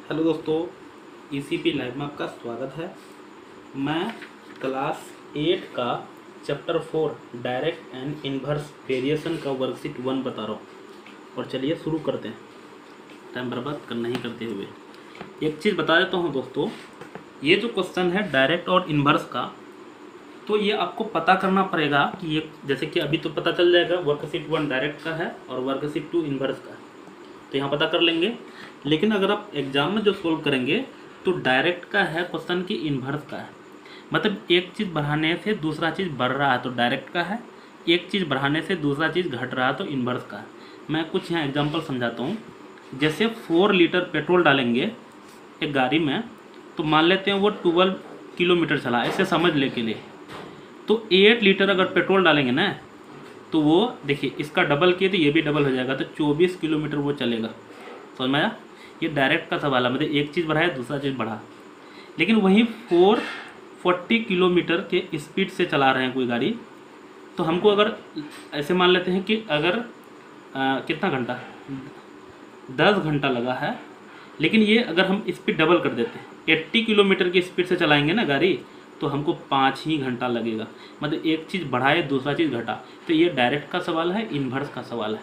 Hello दोस्तों, ECP live में आपका स्वागत है। मैं क्लास 8 का chapter 4 direct and inverse variation का वर्कशीट 1 बता रहा हूँ। और चलिए शुरू करते हैं, टाइम बर्बाद करना ही करते हुए। एक चीज़ बता देता हूँ दोस्तों, ये जो क्वेश्चन है डायरेक्ट और इन्वर्स का, तो ये आपको पता करना पड़ेगा कि ये, जैसे कि अभी तो पता चल जाएगा वर्कशीट 1 डायरेक्ट का है और वर्कशीट 2 इन्वर्स का है, तो यहाँ पता कर लेंगे। लेकिन अगर आप एग्जाम में जो सोल्व करेंगे तो डायरेक्ट का है क्वेश्चन की इन्वर्स का है, मतलब एक चीज़ बढ़ाने से दूसरा चीज़ बढ़ रहा है तो डायरेक्ट का है, एक चीज़ बढ़ाने से दूसरा चीज़ घट रहा है तो इन्वर्स का है। मैं कुछ यहाँ एग्जांपल समझाता हूँ। जैसे 4 लीटर पेट्रोल डालेंगे एक गाड़ी में, तो मान लेते हैं वो 12 किलोमीटर चला, ऐसे समझ ले के लिए। तो 8 लीटर अगर पेट्रोल डालेंगे ना, तो वो देखिए इसका डबल किए तो ये भी डबल हो जाएगा, तो 24 किलोमीटर वो चलेगा। समझ में आया? ये डायरेक्ट का सवाल है, मतलब एक चीज़ बढ़ाया दूसरा चीज़ बढ़ा। लेकिन वहीं 440 किलोमीटर के स्पीड से चला रहे हैं कोई गाड़ी, तो हमको अगर ऐसे मान लेते हैं कि अगर कितना घंटा 10 घंटा लगा है, लेकिन ये अगर हम स्पीड डबल कर देते हैं 80 किलोमीटर की स्पीड से चलाएंगे ना गाड़ी, तो हमको 5 ही घंटा लगेगा। मतलब एक चीज़ बढ़ाए दूसरा चीज़ घटा। तो ये डायरेक्ट का सवाल है, इन्वर्स का सवाल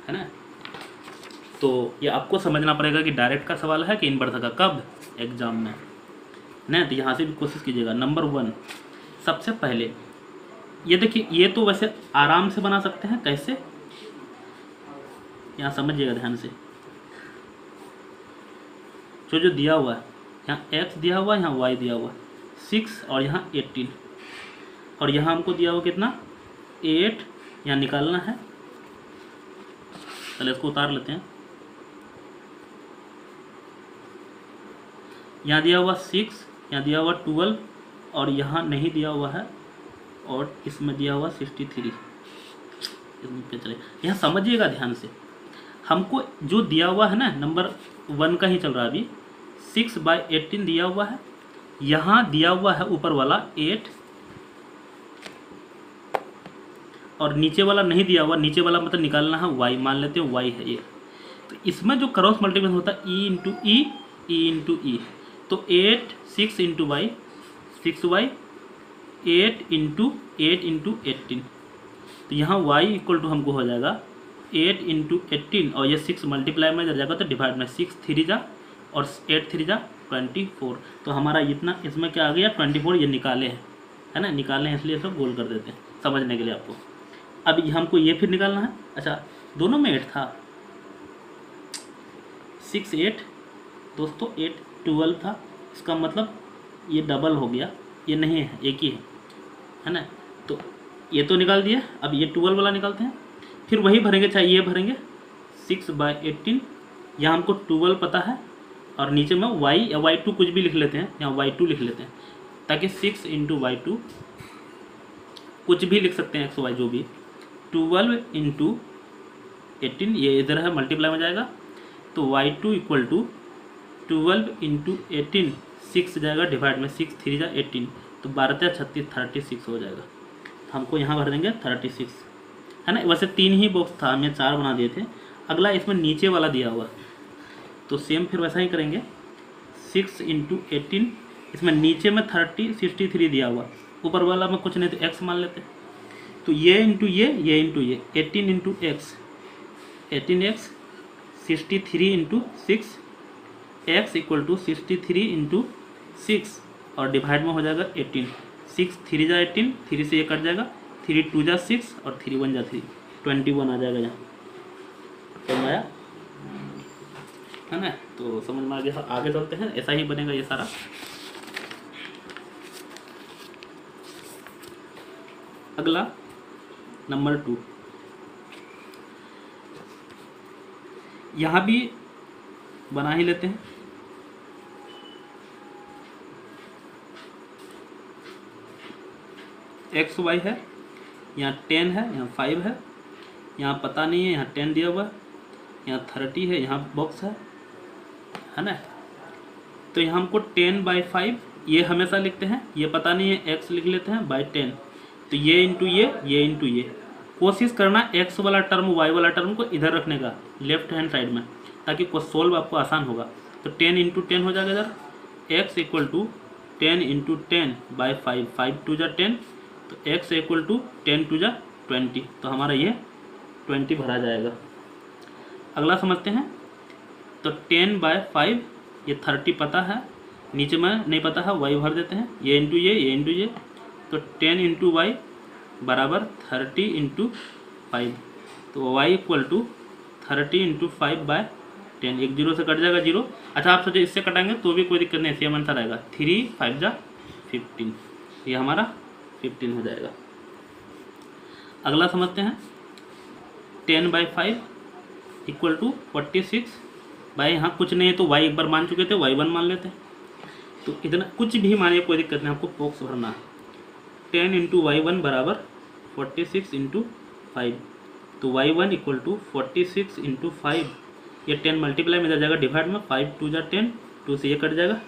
है ना। तो ये आपको समझना पड़ेगा कि डायरेक्ट का सवाल है कि इन्वर्स का, कब एग्जाम में ना। तो यहाँ से भी कोशिश कीजिएगा। नंबर 1, सबसे पहले ये देखिए, ये तो वैसे आराम से बना सकते हैं। कैसे? यहाँ समझिएगा ध्यान से। जो दिया हुआ है, यहाँ x दिया हुआ है, यहाँ y दिया हुआ है 6 और यहाँ 18, और यहाँ हमको दिया हुआ कितना 8, यहाँ निकालना है। चलो इसको उतार लेते हैं। यहाँ दिया हुआ 6, यहाँ दिया हुआ 12, और यहाँ नहीं दिया हुआ है, और इसमें दिया हुआ 63। इसमें पे चले, यहाँ समझिएगा ध्यान से। हमको जो दिया हुआ है ना, नंबर 1 का ही चल रहा है अभी, 6/18 दिया हुआ है। यहाँ दिया हुआ है ऊपर वाला 8, और नीचे वाला नहीं दिया हुआ। नीचे वाला मतलब निकालना है y, मान लेते हैं y है ये। तो इसमें जो क्रॉस मल्टीप्लिकेशन होता है e इंटू ई, ई इंटू ई, तो 8 6 इंटू वाई 6y, 8 इंटू 18। तो यहाँ y इक्वल टू हमको हो जाएगा 8 इंटू 18, और ये 6 मल्टीप्लाई में जाएगा तो डिवाइड में 6 3 जा और 8 3 जा 24। तो हमारा इतना इसमें क्या आ गया 24। ये निकाले हैं, है ना, निकाले हैं, इसलिए सब गोल कर देते हैं समझने के लिए आपको। अब हमको ये फिर निकालना है। अच्छा, दोनों में 8 था, 6 8 दोस्तों, 8 12 था। इसका मतलब ये डबल हो गया, ये नहीं है, एक ही है ना। तो ये तो निकाल दिया। अब ये 12 वाला निकालते हैं, फिर वही भरेंगे, चाहे ये भरेंगे 6/18। यहाँ हमको 12 पता है, और नीचे में y या y2 कुछ भी लिख लेते हैं, यहाँ y2 लिख लेते हैं, ताकि 6 इंटू y2 कुछ भी लिख सकते हैं, x y जो भी। 12 इंटू 18, ये इधर है मल्टीप्लाई में जाएगा, तो y2 इक्वल टू 12 इंटू 18, 6 जाएगा डिवाइड में 6 3 जा 18, तो 12 36 36 हो जाएगा। तो हमको यहाँ भर देंगे 36, है ना। वैसे 3 ही बॉक्स था, हमने 4 बना दिए थे। अगला इसमें नीचे वाला दिया हुआ, तो सेम फिर वैसा ही करेंगे। 6 इंटू 18, इसमें नीचे में 63 दिया हुआ, ऊपर वाला में कुछ नहीं तो x मान लेते हैं। तो ये इंटू ये इंटू ये, 18 into x 18x, 63 into 6, x equal to 63 into 6, और डिवाइड में हो जाएगा 18। 6 3 जा 18, 3 से ये कट जाएगा, 3 2 जा 6 और 3 1 जा 3, 21 आ जाएगा यहाँ। समझ आया, है ना। तो समझ में आगे चलते हैं। ऐसा ही बनेगा ये सारा। अगला नंबर 2, यहाँ भी बना ही लेते हैं। एक्स वाई है, यहाँ 10 है, यहाँ 5 है, यहाँ पता नहीं है, यहाँ 10 दिया हुआ है, यहाँ 30 है, यहाँ बॉक्स है ना। तो यहाँ हमको 10/5 ये हमेशा लिखते हैं, ये पता नहीं है x लिख लेते हैं /10। तो ये इंटू ये इंटू ये, कोशिश करना x वाला टर्म y वाला टर्म को इधर रखने का, लेफ्ट हैंड साइड में, ताकि सोल्व आपको आसान होगा। तो 10 इंटू 10 हो जाएगा इधर, x equal to 10 into 10 by 5, 5 टू जा 10, तो x इक्वल टू 10 टू जा 20, तो हमारा ये 20 भरा जाएगा। अगला समझते हैं। तो 10 बाय 5 ये 30 पता है, नीचे में नहीं पता है, y भर देते हैं, ये इंटू ये इंटू ये, तो 10 इंटू वाई बराबर 30 इंटू 5, तो y equal to 30 into 5 by 10, एक जीरो से कट जाएगा जीरो। अच्छा आप सोचिए इससे कटाएंगे तो भी कोई दिक्कत नहीं, सेम आंसर आएगा, 3 5 जा 15, ये हमारा 15 हो जाएगा। अगला समझते हैं। 10 बाई 5 इक्वल टू 46, भाई यहाँ कुछ नहीं है तो y एक बार मान चुके थे, y1 मान लेते हैं, तो इतना कुछ भी मानिए कोई दिक्कत नहीं, आपको बॉक्स भरना है। 10 इंटू y1 बराबर 46 इंटू 5, तो y1 इक्वल टू 46 इंटू 5, ये 10 मल्टीप्लाई में जाएगा डिवाइड में, 5 2 जा 10, 2 से ये कट जाएगा,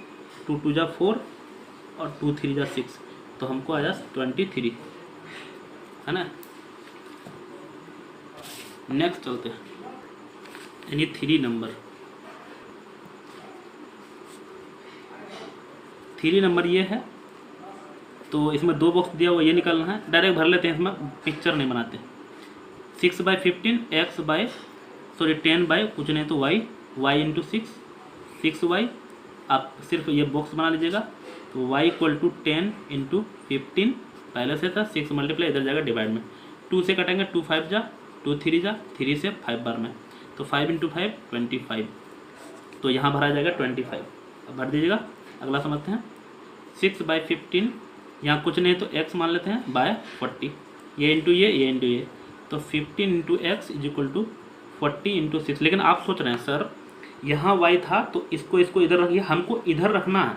2 2 जा 4 और 2 3 जा 6, तो हमको आ जाए 23, है ना। नेक्स्ट चलते हैं, यानी 3 नंबर। 3 नंबर ये है, तो इसमें 2 बॉक्स दिया हुआ, ये निकालना है, डायरेक्ट भर लेते हैं, इसमें पिक्चर नहीं बनाते। 6 बाई 15 x बाई 10 बाई कुछ नहीं तो y इंटू 6y, आप सिर्फ ये बॉक्स बना लीजिएगा, तो y इक्वल टू 10 इंटू 15, पहले से था 6 मल्टीप्लाई इधर जाएगा डिवाइड में, 2 से कटेंगे, 2 5 जा 2 3 जा 3 से 5 बार में, तो 5 इंटू 5 25, तो यहाँ भरा जाएगा 25, अब भर दीजिएगा। अगला समझते हैं। 6 बाई 15, यहाँ कुछ नहीं तो x मान लेते हैं बाय 40, ये इंटू ये इंटू ये, तो 15 into x is equal to 40 into 6। लेकिन आप सोच रहे हैं सर यहाँ y था तो इसको इधर रखिए, हमको इधर रखना है,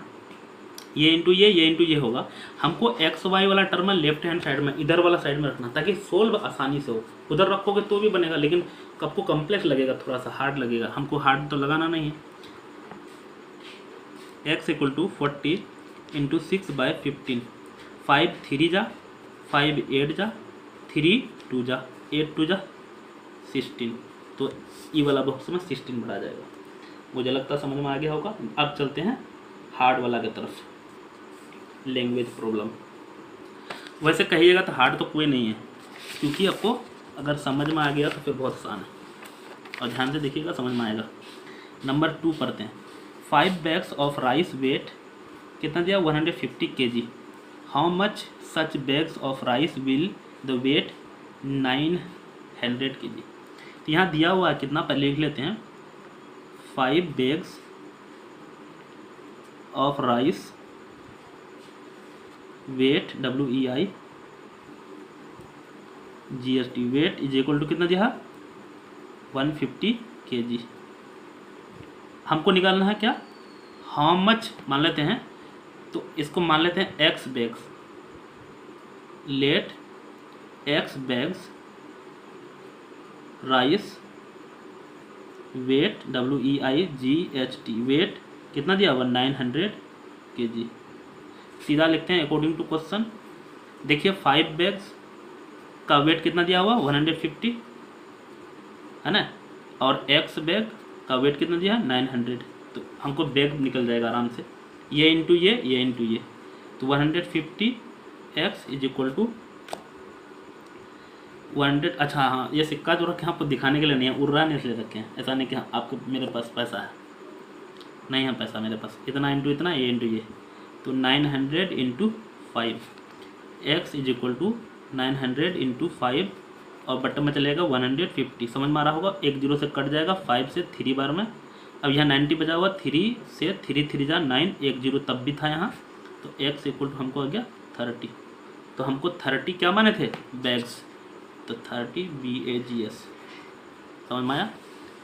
ये इंटू ये होगा, हमको एक्स वाई वाला टर्म लेफ्ट हैंड साइड में, इधर वाला साइड में रखना, ताकि सोल्व आसानी से हो। उधर रखोगे तो भी बनेगा, लेकिन आपको कम्प्लेक्स लगेगा, थोड़ा सा हार्ड लगेगा, हमको हार्ड तो लगाना नहीं है। x equal to 40 into 6 by 15, 5 3 जा 5 8 जा 3 2 जा 8 2 जा 16, तो ई वाला बॉक्स में 16 भरा जाएगा। मुझे लगता है समझ में आ गया होगा। अब चलते हैं हार्ड वाला की तरफ, लैंग्वेज प्रॉब्लम। वैसे कहिएगा तो हार्ड तो कोई नहीं है, क्योंकि आपको अगर समझ में आ गया तो फिर बहुत आसान है, और ध्यान से देखिएगा समझ में आएगा। नंबर 2 पढ़ते हैं। 5 बैग्स ऑफ राइस वेट कितना दिया, 150 kg। How much such bags of rice will the weight 900 kg। तो यहाँ दिया हुआ है कितना, पहले लिख लेते हैं। 5 bags of rice weight WEIGST weight is equal to कितना दिया, 150 kg। हमको निकालना है क्या, हाउ मच मान लेते हैं, तो इसको मान लेते हैं x bags, let x bags rice weight WEIGHT weight कितना दिया हुआ, 900 kg। सीधा लिखते हैं अकॉर्डिंग टू क्वेश्चन। देखिए 5 बैग्स का वेट कितना दिया हुआ, 150 है ना, और x बैग का वेट कितना दिया, 900, तो हमको बैग निकल जाएगा आराम से, ये इंटू ये इंटू ये, तो 150x इज इक्वल टू 100। अच्छा हाँ, ये सिक्का जो रखे हैं आपको दिखाने के लिए नहीं है, उर्रा नहीं इसलिए रखे हैं, ऐसा नहीं कि आपको मेरे पास पैसा है, नहीं है पैसा मेरे पास, इतना इंटू इतना ये इंटू ये, तो 900 into 5, x is equal to 900 into 5, और बटन में चलेगा 150। समझ में आ रहा होगा, एक जीरो से कट जाएगा, 5 से 3 बार में। अब यहाँ 90 बचा हुआ, 3 से 3 3 जा 9, एक जीरो तब भी था यहाँ, तो x इक्वल टू हमको आ गया 30। तो हमको 30 क्या माने थे, बैग्स, तो 30 BAGS। समझ में आया,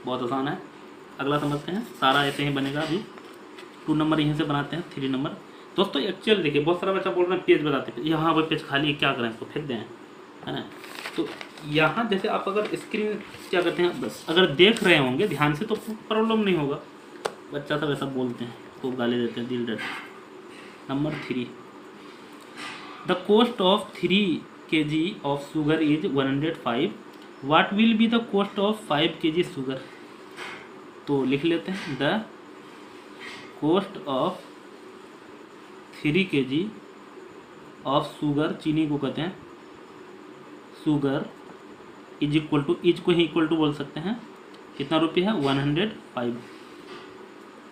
बहुत आसान है। अगला समझते हैं, सारा ऐसे ही बनेगा। अभी 2 नंबर यहीं से बनाते हैं, 3 नंबर। दोस्तों एक्चुअल देखिए, बहुत सारा बच्चा बोल रहे हैं पेज बताते हैं, यहाँ पर पेज खाली है, क्या करें, इसको फेंक दें, है ना। तो यहाँ जैसे आप अगर स्क्रीन क्या करते हैं, बस अगर देख रहे होंगे ध्यान से तो प्रॉब्लम नहीं होगा। बच्चा सब ऐसा बोलते हैं, खूब गाली देते हैं, दिल डर। Number 3, the cost of 3 kg of sugar is 105, what will be the cost of 5 kg sugar. तो लिख लेते हैं, the cost of 3 kg of sugar, चीनी को कहते हैं sugar, is equal to, is को ही इक्वल टू बोल सकते हैं, कितना रुपये है 105।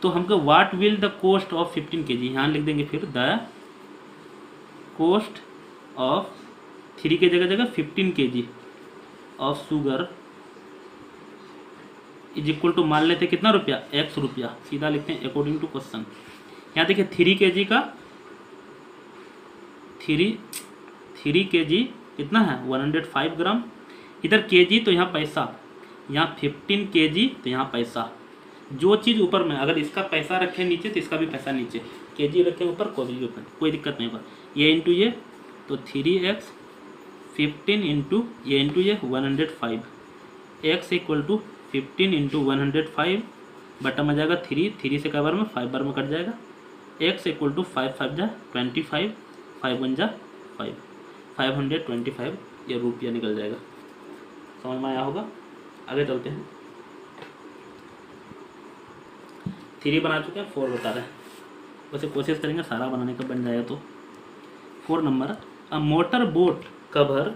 तो हमको what will the cost of 15 kg, यहाँ लिख देंगे फिर द कॉस्ट ऑफ 3 के जगह 15 kg of sugar is equal to, मान लेते कितना रुपया, x रुपया, सीधा लिखते हैं अकॉर्डिंग टू क्वेश्चन। यहाँ देखिए 3 kg का 3 kg कितना है 105 ग्राम, इधर kg तो यहाँ पैसा, यहाँ 15 kg तो यहाँ पैसा, जो चीज़ ऊपर में अगर इसका पैसा रखें नीचे तो इसका भी पैसा नीचे, kg रखें ऊपर कोई दिक्कत नहीं होगा, ये इंटू ये तो 3x 15 इंटू ये 105, x इक्वल टू 15 इंटू 105 बटा में जाएगा 3 से क्या बार में 5 बार में कट जाएगा, x इक्वल टू 5 5 जा 25, 5 1 जा 5, 525 ये रुपया निकल जाएगा। समझ में आया होगा। आगे चलते हैं, 3 बना चुके हैं, 4 बता रहे हैं, वैसे कोशिश करेंगे सारा बनाने का बन जाएगा। तो 4 number, a motor boat cover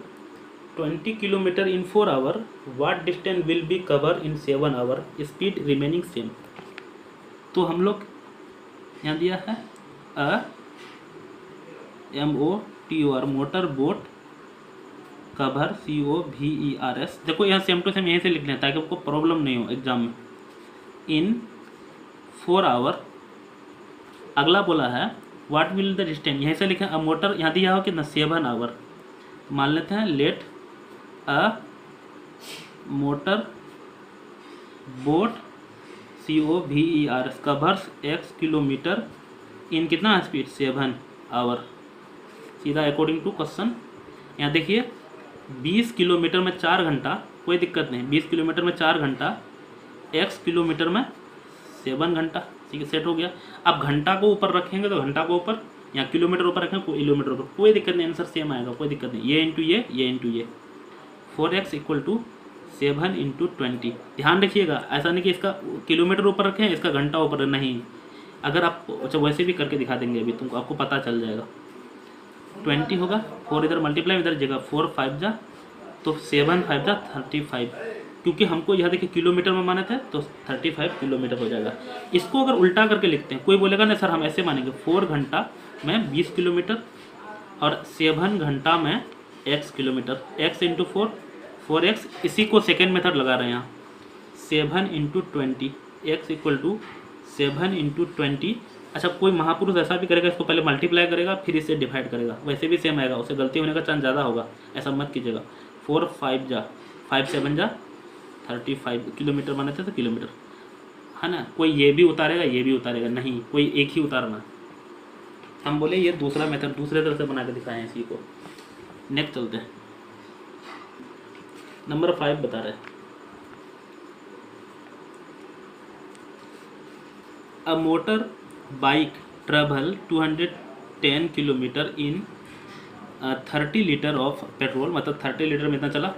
20 kilometre in 4 hour, what distance will be cover in 7 hour, speed remaining same. तो हम लोग यहाँ दिया है MOTOR motor boat cover COVERS, देखो यहाँ सेम टू सेम यहीं से लिख लें ताकि आपको प्रॉब्लम नहीं हो एग्जाम में। इन 4 आवर, अगला बोला है व्हाट विल द डिस्टेंस, यहीं से लिखें अ मोटर, यहाँ दिया हो कितना 7 आवर, मान लेते हैं let a motor boat COVERS covers x kilometre in कितना स्पीड 7 आवर, सीधा अकॉर्डिंग टू क्वेश्चन। यहाँ देखिए 20 किलोमीटर में 4 घंटा, कोई दिक्कत नहीं, 20 किलोमीटर में 4 घंटा, x किलोमीटर में 7 घंटा, ठीक है सेट हो गया। अब घंटा को ऊपर रखेंगे तो घंटा को ऊपर, यहाँ किलोमीटर ऊपर रखें किलोमीटर ऊपर, कोई दिक्कत नहीं, आंसर सेम आएगा, कोई दिक्कत नहीं, ये इंटू ये 4x इक्वल टू 7 इंटू 20। ध्यान रखिएगा ऐसा नहीं कि इसका किलोमीटर ऊपर रखें इसका घंटा ऊपर, नहीं, अगर आप अच्छा वैसे भी करके दिखा देंगे अभी तुमको, आपको पता चल जाएगा। 20 होगा, 4 इधर मल्टीप्लाई इधर जगह 4 5 जा तो 7 5 जा 35, क्योंकि हमको यहाँ देखिए किलोमीटर में माने थे तो 35 किलोमीटर हो जाएगा। इसको अगर उल्टा करके लिखते हैं, कोई बोलेगा ना सर हम ऐसे मानेंगे 4 घंटा में 20 किलोमीटर और 7 घंटा में x kilometre, x into 4x, इसी को सेकेंड मेथड लगा रहे हैं यहाँ, 7 into 20 x equal to 7 into 20। अच्छा कोई महापुरुष ऐसा भी करेगा, इसको पहले मल्टीप्लाई करेगा फिर इसे डिवाइड करेगा, वैसे भी सेम आएगा, उससे गलती होने का चांस ज़्यादा होगा, ऐसा मत कीजिएगा। 4 5 जा 5 7 जा 35 किलोमीटर माने थे तो किलोमीटर है ना, कोई ये भी उतारेगा नहीं, कोई एक ही उतारना। हम बोले ये दूसरा मेथड दूसरे तरह से बना के दिखाएं इसी को। नेक्स्ट चलते हैं, नंबर 5 बता रहे हैं, अ motor bike travel 210 kilometre in 30 litre of petrol, मतलब 30 लीटर में इतना चला,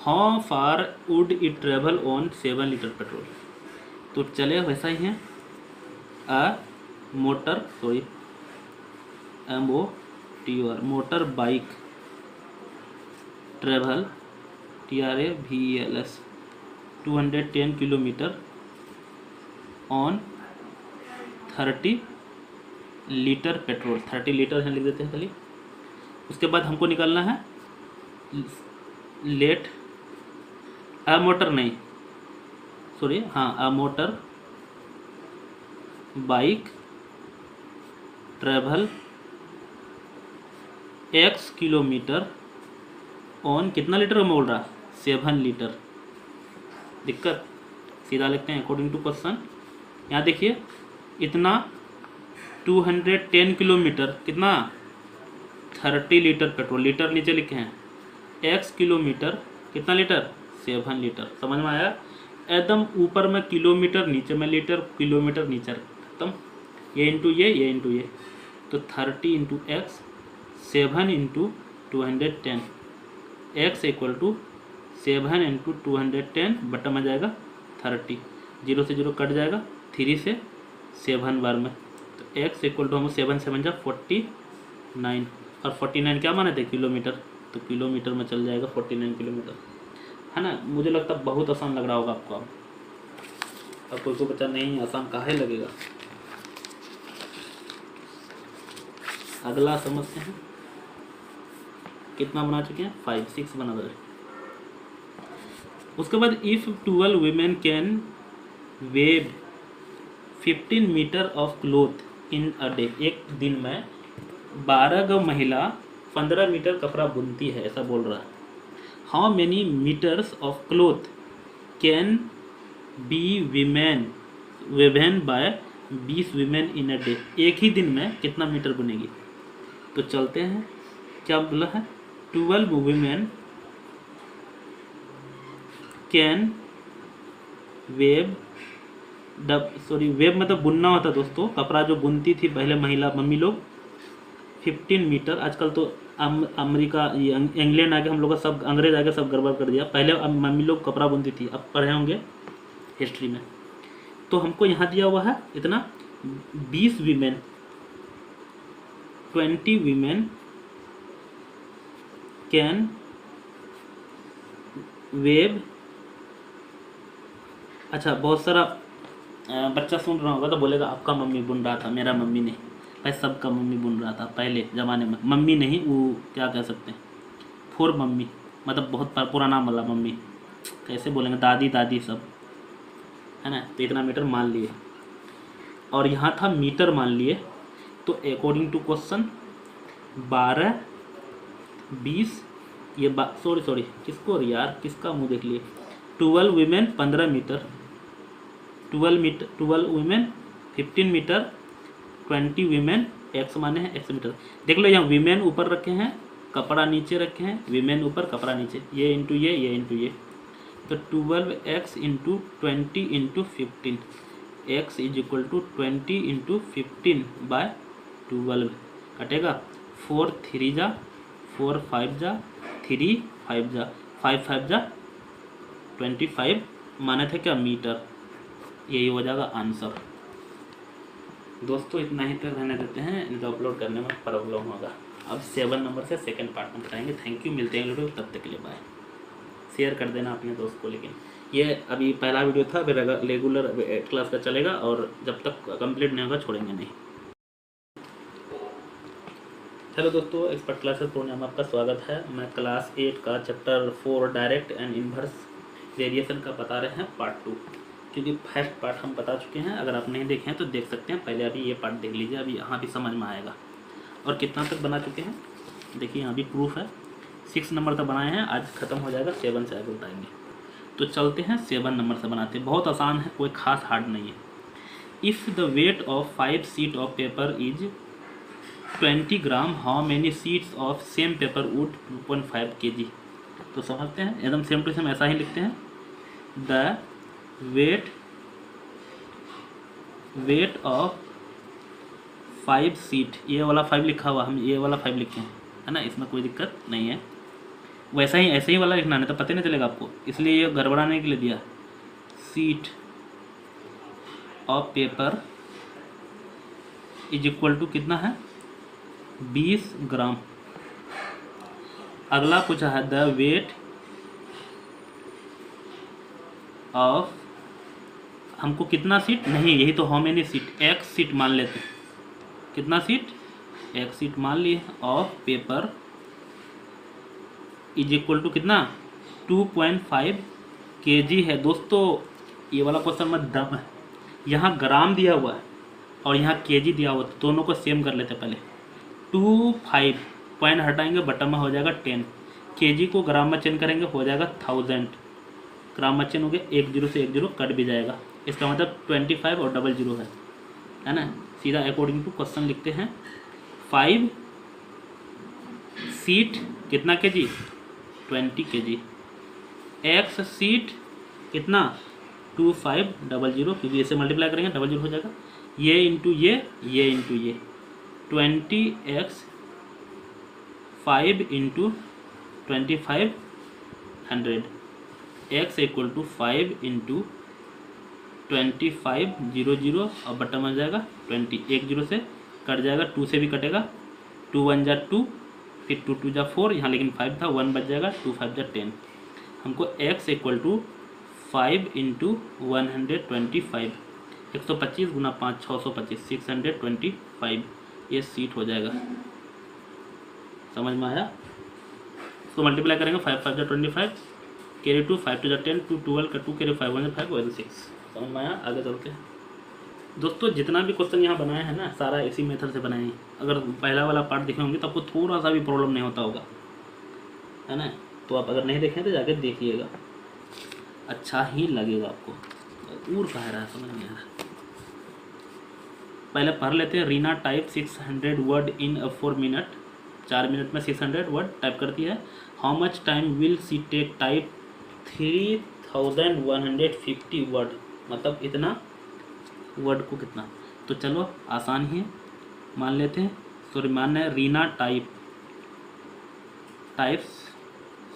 how far would it travel on 7 litre petrol. तो चले वैसा ही है, MOTOR motor bike travel TRAVELS 210 kilometre on 30 litre petrol, 30 litre है लिख देते हैं खाली। उसके बाद हमको निकालना है let a motor bike travel x kilometre on कितना लीटर में बोल रहा 7 लीटर, दिक्कत सीधा लिखते हैं अकॉर्डिंग टू क्वेश्चन। यहाँ देखिए इतना 210 किलोमीटर कितना 30 लीटर पेट्रोल, लीटर नीचे लिखे हैं, x किलोमीटर कितना लीटर 7 लीटर, समझ में आया। एकदम ऊपर में किलोमीटर नीचे में लीटर, किलोमीटर नीचे खत्म, ये इंटू ये तो 30 into x 7 into 210 x equal to 7 into 210 बटा में जाएगा 30, 0 से 0 कट जाएगा, 3 से 7 बार में, तो एक्स इक्वल टू हम 7 7 जा 49, और 49 क्या माने थे किलोमीटर, तो किलोमीटर में चल जाएगा 49 किलोमीटर, है ना। मुझे लगता है बहुत आसान लग रहा होगा आपको। अब कोई को बच्चा नहीं आसान काहे लगेगा। अगला समझते हैं, कितना बना चुके हैं 5 6 बना दे। उसके बाद if 12 women can weave 15 metre of cloth in a day, एक दिन में 12 महिला 15 मीटर कपड़ा बुनती है, ऐसा बोल रहा है। How many metres of cloth can be woven by 20 women in a day, एक ही दिन में कितना मीटर बुनेगी। तो चलते हैं, क्या बोला है 12 वीमेन कैन वेव वेव मतलब बुनना होता है दोस्तों, कपड़ा जो बुनती थी पहले महिला मम्मी लोग 15 मीटर। आजकल तो अमेरिका इंग्लैंड आके हम लोग का सब अंग्रेज आके सब गड़बड़ कर दिया। पहले मम्मी लोग कपड़ा बुनती थी, अब पढ़े होंगे हिस्ट्री में। तो हमको यहाँ दिया हुआ है इतना 20 वीमेन 20 वीमेन कैन वेव। अच्छा, बहुत सारा बच्चा सुन रहा होगा तो बोलेगा आपका मम्मी बुन रहा था, मेरा मम्मी नहीं। भाई सबका मम्मी बुन रहा था पहले ज़माने में। मम्मी नहीं, वो क्या कह सकते हैं फोर मम्मी, मतलब बहुत पुराना वाला मम्मी, कैसे बोलेंगे दादी दादी सब, है ना। तो इतना मीटर मान लिए, और यहाँ था मीटर मान लिए। तो अकॉर्डिंग टू क्वेश्चन 12 20 ये सॉरी किसको यार, किसका मुँह देख लिए। 12 women 15 metre, 12 women 15 metre, 20 women x माने हैं एक्स मीटर। देख लो यहाँ वीमेन ऊपर रखे हैं, कपड़ा नीचे रखे हैं, वीमेन ऊपर कपड़ा नीचे, ये इंटू ये इंटू ये। तो 12x into 20 into 15, x is equal to 20 into 15 by 12 कटेगा। 4 3 जा 4 5 जा 3 5 जा 5 5 जा 25 माने थे क्या मीटर, यही हो जाएगा आंसर। दोस्तों इतना ही तक रहने देते हैं, नहीं तो अपलोड करने में प्रॉब्लम होगा। अब 7 नंबर से सेकंड पार्ट में कराएंगे। थैंक यू, मिलते हैं वीडियो, तब तक के लिए बाय। शेयर कर देना अपने दोस्त को। लेकिन ये अभी पहला वीडियो था, फिर रेगुलर 8 क्लास का चलेगा, और जब तक कंप्लीट नहीं होगा छोड़ेंगे नहीं। हेलो दोस्तों, एक्सपर्ट क्लासेस प्रोग्राम में आपका स्वागत है। मैं क्लास 8 का chapter 4 direct and inverse variation का बता रहे हैं पार्ट 2, क्योंकि फर्स्ट पार्ट हम बता चुके हैं। अगर आप नहीं देखे हैं तो देख सकते हैं, पहले अभी ये पार्ट देख लीजिए, अभी यहाँ भी समझ में आएगा। और कितना तक बना चुके हैं देखिए, यहाँ भी प्रूफ है। 6 नंबर तक बनाए हैं, आज ख़त्म हो जाएगा, 7 से आगे बताएंगे। तो चलते हैं 7 नंबर से बनाते हैं। बहुत आसान है, कोई खास हार्ड नहीं है। If the weight of 5 sheet of paper is 20 gram, how many sheets of same paper would 2.5 kg। तो समझते हैं, एकदम सेम टू सेम ऐसा ही लिखते हैं। द वेट ऑफ 5 शीट, ये वाला 5 लिखा हुआ, हम ये वाला 5 लिखे हैं, है ना, इसमें कोई दिक्कत नहीं है। वैसा ही ऐसे ही वाला लिखना, नहीं तो पता नहीं चलेगा आपको, इसलिए ये गड़बड़ाने के लिए दिया। Sheet of paper is equal to कितना है 20 ग्राम। अगला पूछा है द वेट ऑफ, हमको कितना सीट नहीं, यही तो how many sheet, x sheet मान लेते हैं। कितना सीट, एक्स सीट मान लिए, of paper is equal to कितना 2.5 kg है। दोस्तों ये वाला क्वेश्चन में दम है, यहाँ ग्राम दिया हुआ है और यहाँ kg दिया हुआ है, तो दोनों को सेम कर लेते हैं। पहले 25 पॉइंट हटाएंगे, बटन में हो जाएगा 10, kg को ग्राम में चेंज करेंगे हो जाएगा 1000, ग्राम में चेंज हो गया, 1 0 से 1 0 कट भी जाएगा, इसका मतलब 25 और 00 है ना। सीधा अकॉर्डिंग टू क्वेश्चन लिखते हैं। 5 सीट कितना kg 20 kg, एक्स सीट कितना 2500, क्योंकि ऐसे मल्टीप्लाई करेंगे 00 हो जाएगा, ये इंटू ये इंटू ये 20x 5 into 2500, x equal to 5 into 2500 और बटन बन जाएगा 20। एक जीरो से कट जाएगा, 2 से भी कटेगा, 2 1 जा 2, फिर 2 2 जा 4, यहाँ लेकिन 5 था, 1 बच जाएगा, 2 5 जा 10। हमको x इक्वल टू 5 इंटू 125, 125 गुना 5 625, 625 ये सीट हो जाएगा। समझ में आया? इसको मल्टीप्लाई करेंगे, 5 5 जा 25, कैरी 2, 5 2 जा 10, 2 12 का 2 कैरी 5 1 5 1 6। समझ में आया? आगे चलते हैं दोस्तों। जितना भी क्वेश्चन यहाँ बनाए हैं ना, सारा इसी मेथड से बनाए हैं। अगर पहला वाला पार्ट देखे होंगे तो आपको थोड़ा सा भी प्रॉब्लम नहीं होता होगा, है ना? तो आप अगर नहीं देखें तो जाके देखिएगा, अच्छा ही लगेगा आपको। और कह रहा है समझ नहीं आ रहा। पहले पढ़ लेते हैं। Reena type 600 word in 4 minute, 4 minute में 600 वर्ड टाइप करती है। How much time will she take type 3150 word, मतलब इतना वर्ड को कितना। तो चलो आसान ही मान लेते हैं। सॉरी मान है रीना टाइप्स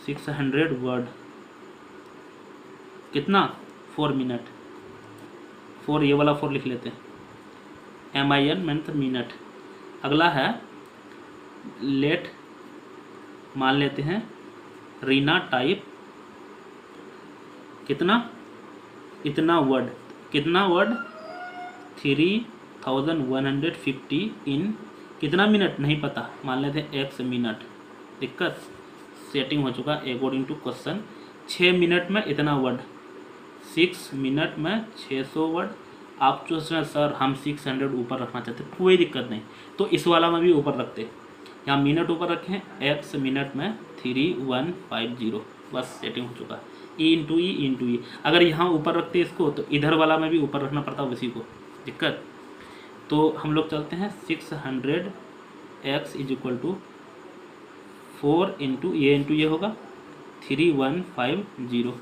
600 वर्ड, कितना 4 मिनट। 4 ये वाला 4 लिख लेते हैं, MIN मतलब मिनट। अगला है लेट, मान लेते हैं रीना टाइप कितना, इतना वर्ड, कितना वर्ड 3150 इन कितना मिनट नहीं पता, मान लेते हैं x मिनट। दिक्कत सेटिंग हो चुका अकॉर्डिंग टू क्वेश्चन। 6 मिनट में इतना वर्ड, 6 मिनट में 600 वर्ड। आप सोच रहे हैं सर हम 600 ऊपर रखना चाहते हैं, कोई दिक्कत नहीं, तो इस वाला में भी ऊपर रखते हैं। यहाँ मिनट ऊपर रखें, x मिनट में 3150, बस सेटिंग हो चुका। ई इंटू ई। अगर यहाँ ऊपर रखते इसको तो इधर वाला में भी ऊपर रखना पड़ता उसी को, दिक्कत। तो हम लोग चलते हैं 600x is equal to 4 into ये होगा 3150,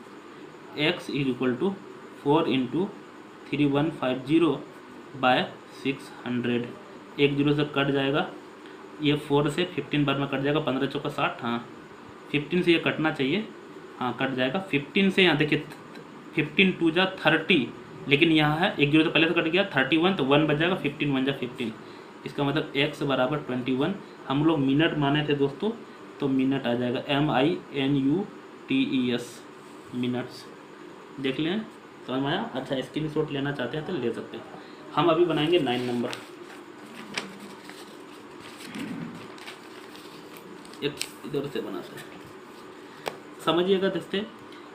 x is equal to 4 into 3150 by 600। एक जीरो से कट जाएगा, ये 4 से 15 बार में कट जाएगा, 15 चौका 60, हाँ 15 से ये कटना चाहिए, हाँ कट जाएगा। 15 से यहाँ देखिए 15 2 जा 30, लेकिन यहाँ है एक जीरो तो पहले से कट गया 31, तो 1 बच जाएगा, 15 1 जा 15। इसका मतलब x बराबर 21। हम लोग मिनट माने थे दोस्तों, तो मिनट आ जाएगा MINUTES मिनट्स। देख लें, समझ में आया? अच्छा स्क्रीनशॉट लेना चाहते हैं तो ले सकते हैं। हम अभी बनाएंगे 9 नंबर। एक इधर से बनाते हैं, समझिएगा दोस्तों।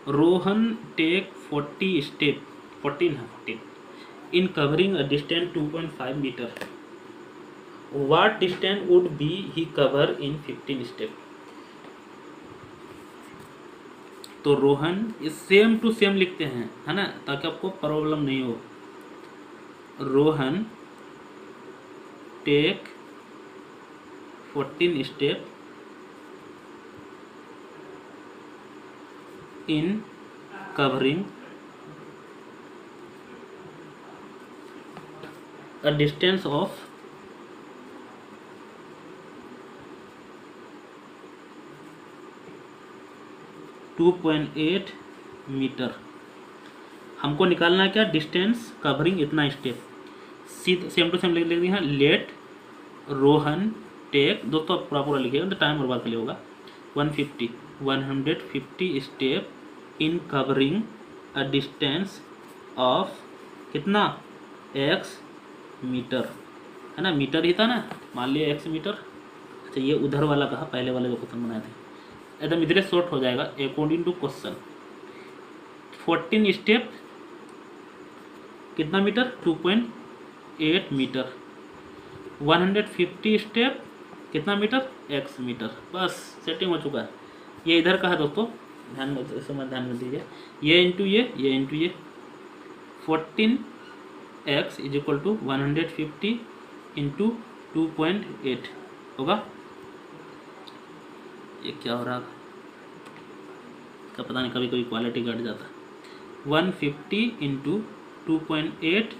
रोहन टेक 40 स्टेप, 14 है 14 in covering a distance 2.5 metre. What distance would be he cover in 15 step. तो रोहन इस सेम टू सेम लिखते हैं, है ना, ताकि आपको प्रॉब्लम नहीं हो। Rohan take 14 step in covering a distance of 2.8 metre. हमको निकालना है क्या, डिस्टेंस कवरिंग इतना स्टेप। सीध सेम टू सेम लिख लेते हैं। लेट रोहन टेक, दोस्तों आप पूरा लिखिएगा तो टाइम बर्बाद कर लिया होगा। 150 step in covering a distance of कितना, x मीटर, है ना, मीटर ही था ना, मान लिया x मीटर। अच्छा ये उधर वाला कहा, पहले वाले जो क्वेश्चन बनाए थे, एकदम इधर शॉर्ट हो जाएगा अकॉर्डिंग टू क्वेश्चन। 14 स्टेप कितना मीटर, 2.8 मीटर। 150 स्टेप कितना मीटर, x मीटर। बस सेटिंग हो चुका है। ये इधर का है दोस्तों, ध्यान में दीजिए। ये इंटू ये 14x is equal to 150 into 2.8 होगा। ये क्या हो रहा का पता नहीं, कभी कभी क्वालिटी घट जाता है। 150 इंटू 2.8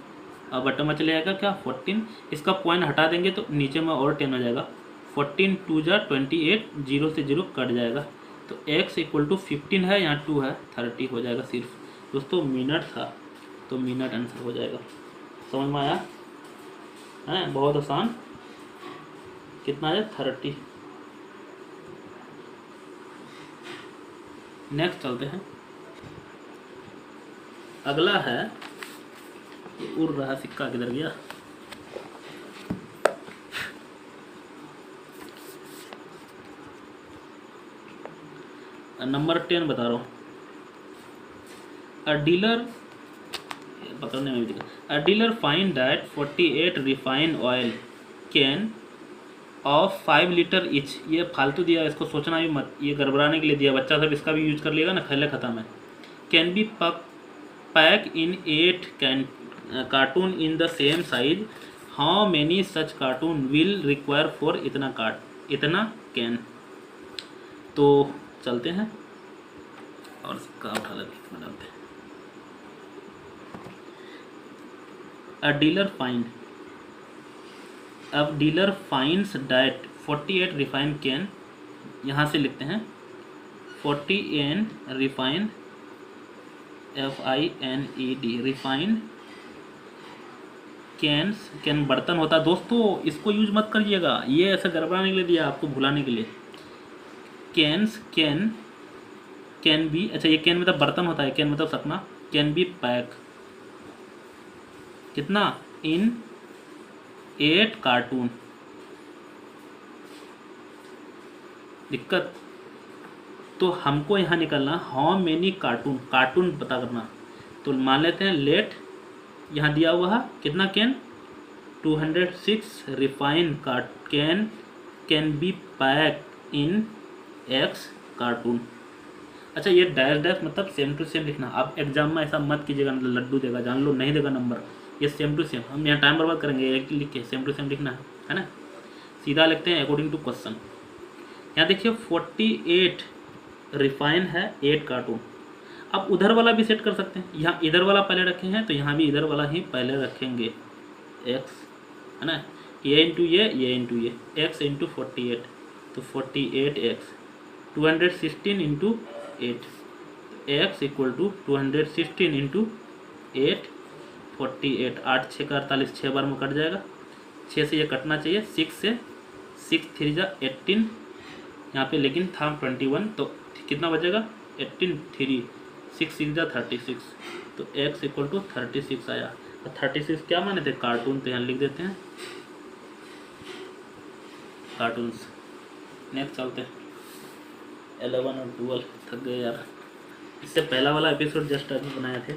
अब बटन में चले जाएगा क्या, 14। इसका पॉइंट हटा देंगे तो नीचे में और 10 हो जाएगा। 14 2 जा 28, 0 से 0 कट जाएगा। तो x इक्वल टू 15 है, यहाँ 2 है, 30 हो जाएगा सिर्फ। दोस्तों मिनट था, तो मिनट आंसर हो जाएगा। समझ में आया है? बहुत आसान। कितना है? 30। नेक्स्ट चलते हैं। अगला है, ये उड़ रहा सिक्का किधर गया? नंबर 10 बता रहा हूँ। अ डीलर, पकड़ने में भी दिक्कत। अ dealer find that 48 refined oil can of 5 litre etch. ये फालतू दिया, इसको सोचना भी मत, ये गड़बड़ाने के लिए दिया। बच्चा सब इसका भी यूज कर लेगा ना, खेले खत्म है। Can be pack in 8 can cartoon in the same size. How many such cartoon will require for इतना कैन। तो चलते हैं और सिक्का उठा लेते हैं, डालते हैं। अ dealer finds that 48 refined can, यहाँ से लिखते हैं 40 refined, FINED refined cans. Can बर्तन होता है दोस्तों, इसको यूज मत करिएगा, ये ऐसा गड़बड़ाने के लिए दिया, आपको भुलाने के लिए। कैन्स कैन बी, अच्छा ये कैन मतलब बर्तन होता है, कैन मतलब सपना। कैन बी पैक कितना? इन 8 कार्टून। दिक्कत तो हमको यहाँ निकलना हाउ मेनी कार्टून पता करना। तो मान लेते हैं लेट, यहाँ दिया हुआ है कितना can? 206 refine can be pack in X cartoon. अच्छा ये डैश मतलब सेम टू सेम लिखना। आप एग्जाम में ऐसा मत कीजिएगा, लड्डू देगा, जान लो, नहीं देगा नंबर। ये सेम टू सेम, हम यहाँ टाइम बर्बाद करेंगे, एक लिख के सेम टू सेम लिखना है ना। सीधा लिखते हैं अकॉर्डिंग टू क्वेश्चन। यहाँ देखिए 48 रिफाइन है 8 कार्टून। अब उधर वाला भी सेट कर सकते हैं, यहाँ इधर वाला पहले रखे हैं तो यहाँ भी इधर वाला ही पहले रखेंगे, x है ना। ये इंटू ये x इंटू 48, तो 48x 216 into 8, x equal to 216 into 8 48। 8 6 का 48, 6 बार में कट जाएगा, 6 से ये कटना चाहिए, 6 से 6 3 जा 18, यहाँ पे लेकिन था 21, तो कितना बचेगा? 18 3 6 6 जा 36, तो x इक्वल टू 36 आया। और 36 क्या माने थे? कार्टून, तो यहाँ लिख देते हैं कार्टून्स। नेक्स्ट चलते हैं 11 और 12। थक गए यार, इससे पहला वाला एपिसोड जस्ट अभी बनाए थे,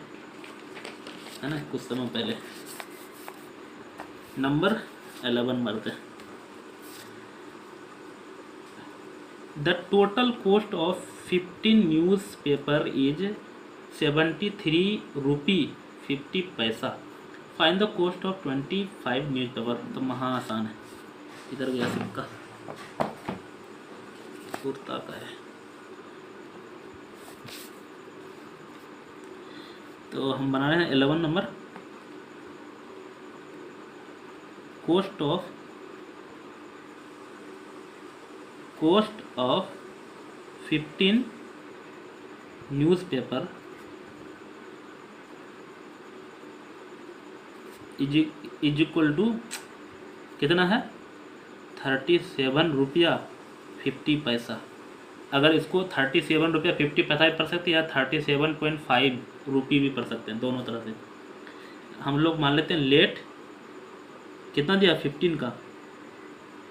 है ना, कुछ समय पहले। नंबर 11 बढ़ते हैं। The total cost of 15 news paper is 73 रुपी 50 पैसा। Find the cost of 25 news paper. तो महा आसान है। इधर गया सिक्का, कुर्ता का है। तो हम बना रहे हैं 11 number. Cost of 15 newspaper is equal to कितना है? 37 रुपया 50 पैसा। अगर इसको 37 रुपया 50 पैसा भी पढ़ सकते हैं या 37.5 रुपये भी पढ़ सकते हैं, दोनों तरह से। हम लोग मान लेते हैं लेट कितना दिया? 15 का।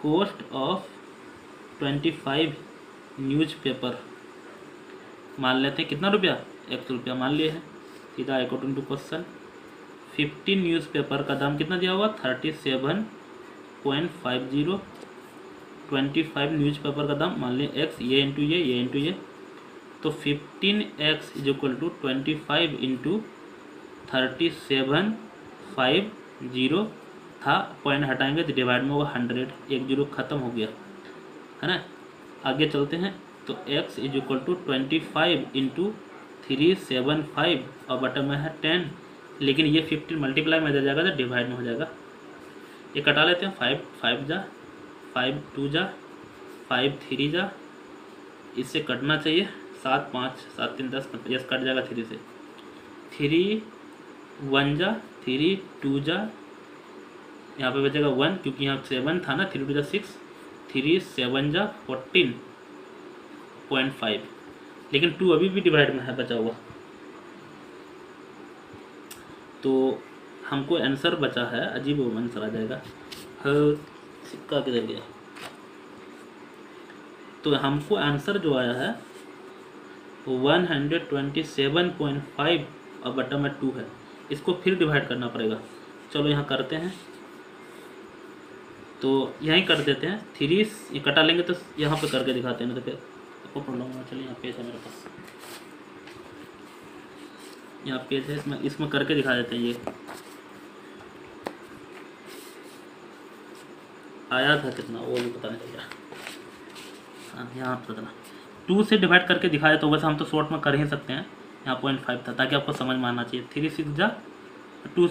कॉस्ट ऑफ 25 न्यूज़पेपर मान लेते हैं कितना रुपया? 100 रुपया मान लिए हैं। सीधा अकॉर्डिंग टू क्वेश्चन 15 न्यूज़पेपर का दाम कितना दिया हुआ? 37.50। 25 न्यूज़पेपर का दाम मान लिया x, ये इंटू ये, तो 15x is equal to 25 into 37.50 था। पॉइंट हटाएंगे तो डिवाइड में होगा 100, एक जीरो खत्म हो गया, है ना। आगे चलते हैं, तो x is equal to 25 into 375 और बटन में है 10, लेकिन ये 15 मल्टीप्लाई में आ जाएगा तो डिवाइड में हो जाएगा। ये कटा लेते हैं, 5 5 जा 5 2 जा 5 3 जा, इससे कटना चाहिए 7 5 7 3 10, यस कट जाएगा 3 से। 3 1 जा 3, 2 जा, यहाँ पे बचेगा 1 क्योंकि यहाँ 7 था ना, 3 2 जा 6, 3 7 जा 14.5, लेकिन 2 अभी भी डिवाइड में है बचा हुआ। तो हमको आंसर बचा है, अजीब वो आंसर आ जाएगा। सिक्का किधर गया? तो हमको आंसर जो आया है 127.5 और बटा में 2 है। इसको फिर डिवाइड करना पड़ेगा। चलो यहाँ करते हैं, तो यहीं कर देते हैं। 3 ये कटा लेंगे तो यहाँ पे करके दिखाते हैं, तो फिर आपको प्रॉब्लम होना। चलिए यहाँ पेज है मेरे पास, यहाँ पेज है, इसमें करके दिखा देते हैं। ये आया था कितना वो भी पता नहीं चला। हाँ यहाँ पर था 2 से डिवाइड करके दिखाया, तो वैसे हम तो शॉर्ट में कर ही सकते हैं। यहाँ 0.5 था ताकि आपको समझ में आना चाहिए। 3 6 जा 2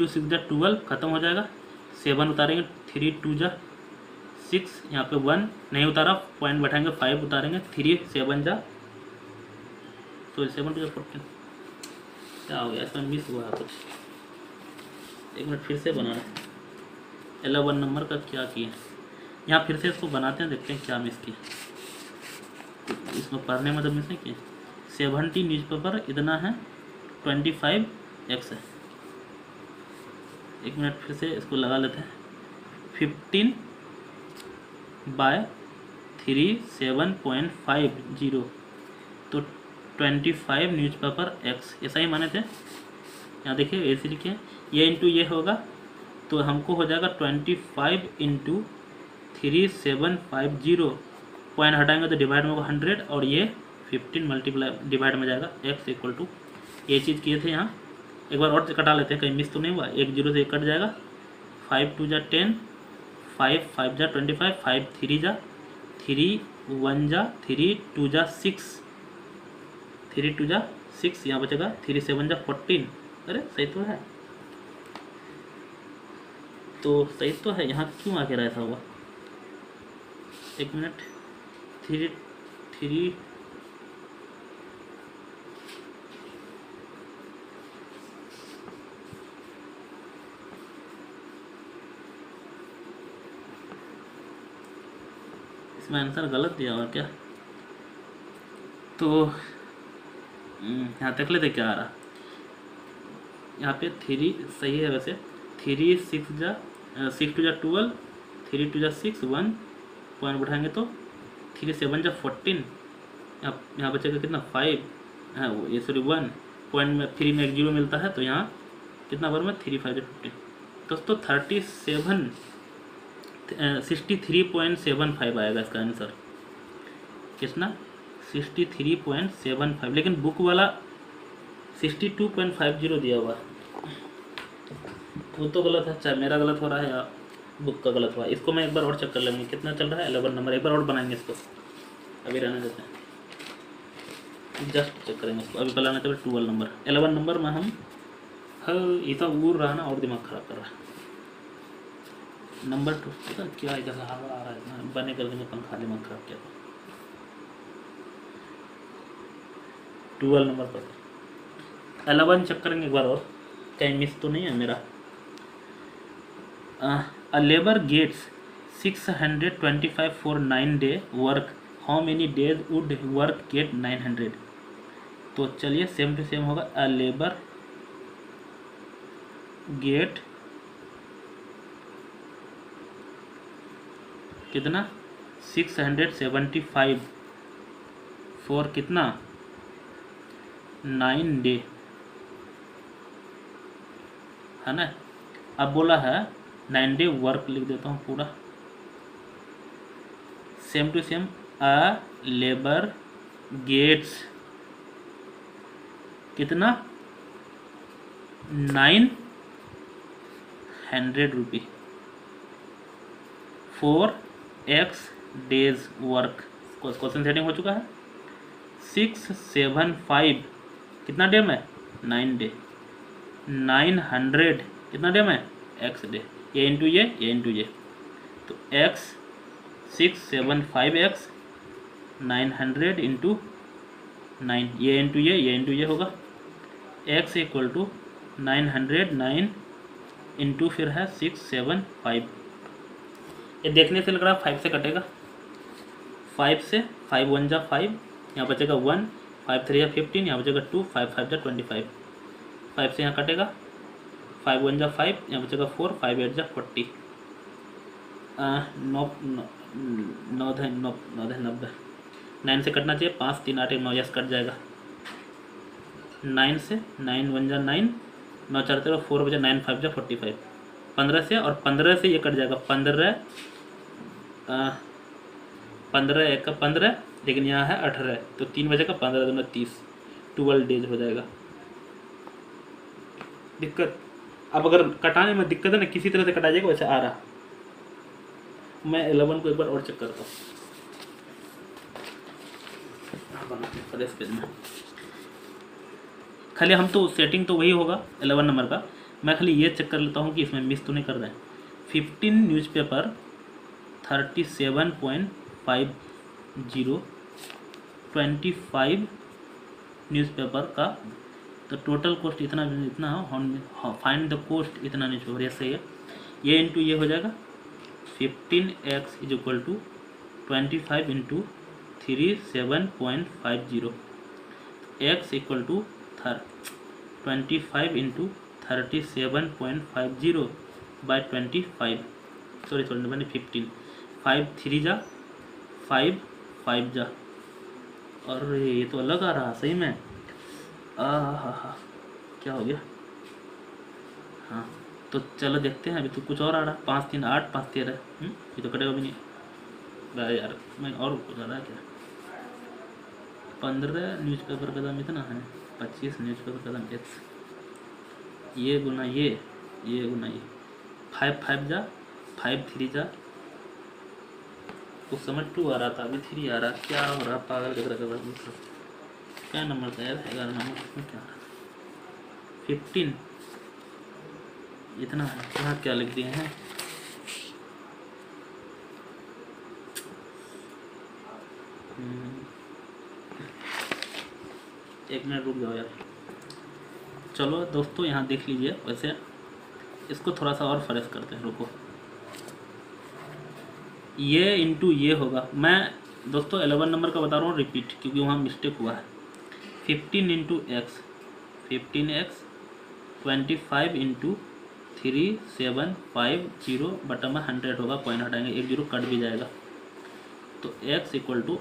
6 जा 12 खत्म हो जाएगा। 7 उतारेंगे, 3 2 जा 6, यहाँ पे 1 नहीं उतारा, पॉइंट बैठाएंगे, 5 उतारेंगे, 3 7 जा 7 2 जा 14। क्या हो गया इसमें? मिस हुआ है कुछ, एक मिनट फिर से बनाना। 11 नंबर का क्या किए, यहाँ फिर से इसको बनाते हैं, देखते हैं क्या मिस किया। इसमें पढ़ने में तो मिस नहीं किए। 70 न्यूज़पेपर इतना है, 25x है। एक मिनट फिर से इसको लगा लेते हैं। 15/3 7.50, तो 25 न्यूज़पेपर x, ऐसा ही माने थे। यहाँ देखिए ऐसे लिखे, ये इंटू ये होगा, तो हमको हो जाएगा 25 इंटू 3750, पॉइंट हटाएंगे तो डिवाइड में होगा 100, और ये 15 मल्टीप्लाई डिवाइड में जाएगा। x इक्वल टू ये चीज़ किए थे यहाँ। एक बार और कटा लेते हैं, कहीं मिस तो नहीं हुआ। 1 0 से 1 कट जाएगा। 5 2 जा 10, 5 5 जा 25, 5 3 जा 3, 1 जा 3 2 जा 6, 3 2 जा 6, यहाँ बचेगा 3 7 जा 14। अरे सही तो है, तो सही तो है। यहाँ क्यों आके रहा था हुआ? एक मिनट, 3 3 इसमें आंसर गलत दिया हुआ क्या? तो यहाँ देख लेते क्या आ रहा। यहाँ पे 3 सही है वैसे। 3 6 जा 6 2 जा 12, 3 2 जा 6, 1 पॉइंट बढ़ाएंगे तो 3 7 जा 14, यहाँ बचेगा कितना 5, हाँ ये सॉरी 1, पॉइंट में 3 में 1 0 मिलता है, तो यहाँ कितना बार में 3 5 15, दोस्तों 63.75 आएगा इसका आंसर। कितना? 63.75, लेकिन बुक वाला 62.50 दिया हुआ है, वो तो गलत है। चाहे मेरा गलत हो रहा है या बुक का गलत हुआ है। इसको मैं एक बार और चेक कर लेंगे कितना चल रहा है। 11 नंबर एक बार और बनाएंगे इसको, अभी रहने देते हैं, जस्ट चेक करेंगे इसको। अभी पहले आना चाहिए 12 नंबर। 11 नंबर में हम इतना उड़ रहा है ना, और दिमाग खराब कर रहा है। नंबर 2 पता क्या इधर हवा आ रहा है ना, बने कर देंगे पंखा, दिमाग खराब किया। 12 नंबर पर 11 चेक करेंगे एक बार और, कहीं मिस तो नहीं है मेरा। A labor gets 625 for 9 day work. How many days would work get 900? तो चलिए सेम टू सेम होगा। A labor get कितना 675 for कितना 9 डे है ना। अब बोला है 9 डे वर्क, लिख देता हूँ पूरा same to same. A labour gets कितना 900 rupee for x days work. Question setting हो चुका है। 675 कितना डे में 9 डे, 900 कितना डे में x डे, ये इंटू ये इंटू ये, तो x 675x 900 इंटू 9, ये इंटू ये इंटू ये होगा। x इक्वल टू 900 9 इंटू फिर है 675। ये देखने से लग रहा है 5 से कटेगा, 5 से 5 1 जा 5, यहाँ बचेगा 1, 5 3 जा 15, यहाँ बचेगा 2, 5 5 जा 25, 5 से यहाँ कटेगा, 5 1 जा 5, यहाँ बचेगा 4, 5 8 जा 40, 90। 9 से कटना चाहिए, 5 3 8 1 9, यस कट जाएगा। 9 से 9 1 जा 9, 9 4 13, 4 बचा, 9 5 जा 45, 15 से, और 15 से ये कट जाएगा, 15 1 का 15, लेकिन यहाँ है 18, तो 3 बजेगा, 15 दूना 30, 12 डेज हो जाएगा। दिक्कत अब अगर कटाने में दिक्कत है ना, किसी तरह से कटा जाएगा, वैसे आ रहा। मैं 11 को एक बार और चेक करता हूँ, फ्रेश पेज में। खाली हम तो सेटिंग तो वही होगा 11 नंबर का, मैं खाली ये चेक कर लेता हूँ कि इसमें मिस तो नहीं कर रहे हैं। 15 न्यूज़पेपर 37.50, 25 न्यूज़पेपर का, तो टोटल कॉस्ट इतना फाइंड द कॉस्ट इतना नहीं छोड़, सही है। ये इंटू ये हो जाएगा 15x is equal to 25 into 37.50, x equal to 25 into 37.50 by 25, sorry मैंने 15, 5 3 जा 5 5 जा, और ये तो अलग आ रहा सही में। हाँ क्या हो गया। हाँ तो चलो देखते हैं, अभी तो कुछ और आ रहा, 5 3 8 5 13, ये तो कटेगा भी नहीं यार। मैं और कुछ आ रहा है क्या। 15 न्यूज़पेपर का दाम इतना है, 25 न्यूज़पेपर का दाम x, ये गुना ये गुना ये, 5 5 जा 5 3 जा, उस समय 2 आ रहा था, अभी 3 आ रहा, क्या हो रहा, पागल कर रहा। क्या नंबर था यार, 11 नंबर इसमें क्या आ रहा, 15 इतना है, यहाँ क्या लिख दिए हैं। एक मिनट रुक जाओ यार। चलो दोस्तों यहाँ देख लीजिए, वैसे इसको थोड़ा सा और फ्रेश करते हैं, रुको। ये इंटू ये होगा, मैं दोस्तों 11 नंबर का बता रहा हूँ रिपीट, क्योंकि वहाँ मिस्टेक हुआ है। 15 इंटू एक्स 15x, 25 इंटू 3750 बटा में 100 होगा, पॉइंट हटाएंगे, 1 0 कट भी जाएगा, तो x इक्वल टू,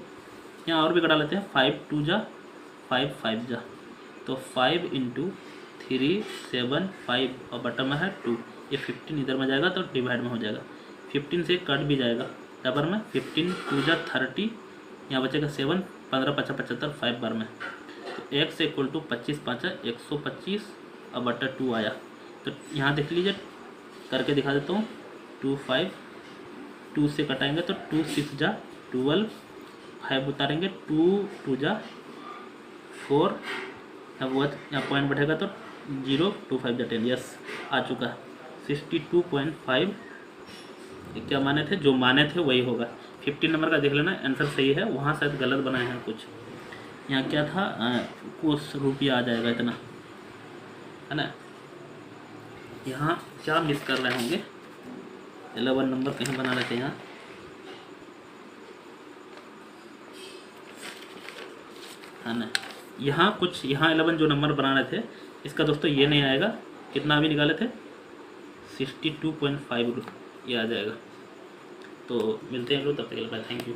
यहाँ और भी कटा लेते हैं, 5 2 जा 5 5 जा, तो 5 इंटू 375 और बटा में है 2, ये 15 इधर में जाएगा तो डिवाइड में हो जाएगा, 15 से कट भी जाएगा, बराबर में 15 2 जा 30, यहाँ बचेगा 7, 15 5 75, 5 बार में, तो x इक्वल टू 25 5 125 और बटा 2 आया। तो यहाँ देख लीजिए, करके दिखा देता हूँ, 2 5 2 से कटाएंगे तो 2 6 जा 12, 5 उतारेंगे, 2 2 जा 4, अब यहाँ पॉइंट बढ़ेगा तो 0 2 5 जा 10, यस आ चुका है। 62.5 क्या माने थे, जो माने थे वही होगा। 15 नंबर का देख लेना, आंसर सही है, वहाँ शायद गलत बनाए हैं कुछ, यहाँ क्या था, कुछ रुपया आ जाएगा इतना, है ना। यहाँ क्या मिस कर रहे होंगे, 11 नंबर कहीं बना रहे थे यहाँ, है ना। यहाँ कुछ, यहाँ 11 जो नंबर बना रहे थे, इसका दोस्तों ये नहीं आएगा, कितना अभी निकाले थे, 62.5 ये आ जाएगा। तो मिलते हैं लोग, तब तक के लिए बाय, थैंक यू।